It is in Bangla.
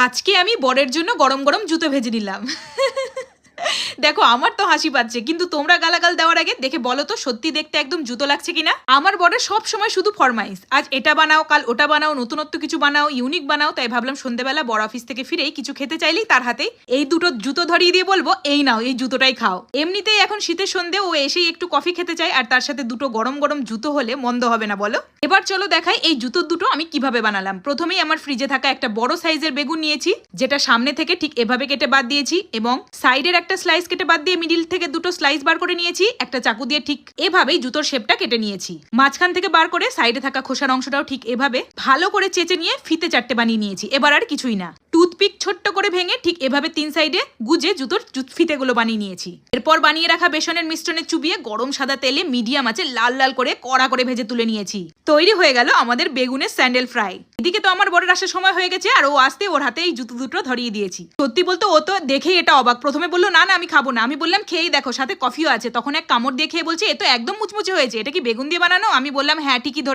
আজকে আমি বরের জন্য গরম গরম জুতো ভেজে নিলাম। দেখো আমার তো হাসি পাচ্ছে, কিন্তু তোমরা গালাগাল দেওয়ার আগে দেখে বলো তো সত্যি দেখতে একদম জুতো লাগছে কিনা। আমার বরের সব সময় শুধু ফরমাইশ, আজ এটা বানাও, কাল ওটা বানাও, নতুনত্ব কিছু বানাও, ইউনিক বানাও। তাই ভাবলাম সন্ধ্যেবেলা বড় অফিস থেকে ফিরেই কিছু খেতে চাইলেই তার হাতে এই দুটো জুতো ধরিয়ে দিয়ে বলবো, এই নাও এই জুতোটাই খাও। এমনিতেই এখন শীতের সন্ধে, ও এসেই একটু কফি খেতে চাই, আর তার সাথে দুটো গরম গরম জুতো হলে মন্দ হবে না বলো। এবার চলো দেখাই এই জুতো দুটো আমি কিভাবে বানালাম। প্রথমেই আমার ফ্রিজে থাকা একটা বড় সাইজের বেগুন নিয়েছি, যেটা সামনে থেকে ঠিক এভাবে কেটে বাদ দিয়েছি, এবং সাইডের একটা স্লাইস কেটে বাদ দিয়ে মিডিল থেকে দুটো স্লাইস বার করে নিয়েছি। একটা চাকু দিয়ে ঠিক এভাবেই জুতোর শেপটা কেটে নিয়েছি। মাঝখান থেকে বার করে সাইডে থাকা খোসার অংশটাও ঠিক এভাবে ভালো করে চেঁচে নিয়ে ফিতে চারটে বানিয়ে নিয়েছি। এবার আর কিছুই না, টুথপিক ছোট্ট করে ভেঙে ঠিক এভাবে তিন সাইডে গুজে জুতোর ফিতেগুলো বানিয়ে নিয়েছি। এরপর বানিয়ে রাখা বেসনের মিশ্রণে চুবিয়ে গরম সাদা তেলে মিডিয়াম আছে লাল লাল করে কড়া করে ভেজে তুলে নিয়েছি। তৈরি হয়ে গেল আমাদের বেগুনের স্যান্ডেল ফ্রাই। এদিকে তো আমার বরের আসার সময় হয়ে গেছে, আর ও আসতে ওর হাতে এই জুতো দুটো ধরিয়ে দিয়েছি। সত্যি বলতে ও তো দেখেই এটা অবাক। প্রথমে বললো না না আমি খাবো না, আমি বললাম খেয়েই দেখো সাথে কফিও আছে। তখন এক কামড় দিয়ে খেয়ে বলছে এ তো একদম মুচমুচে হয়েছে, এটা কি বেগুন দিয়ে বানানো? আমি বললাম হ্যাঁ ঠিকই ধরে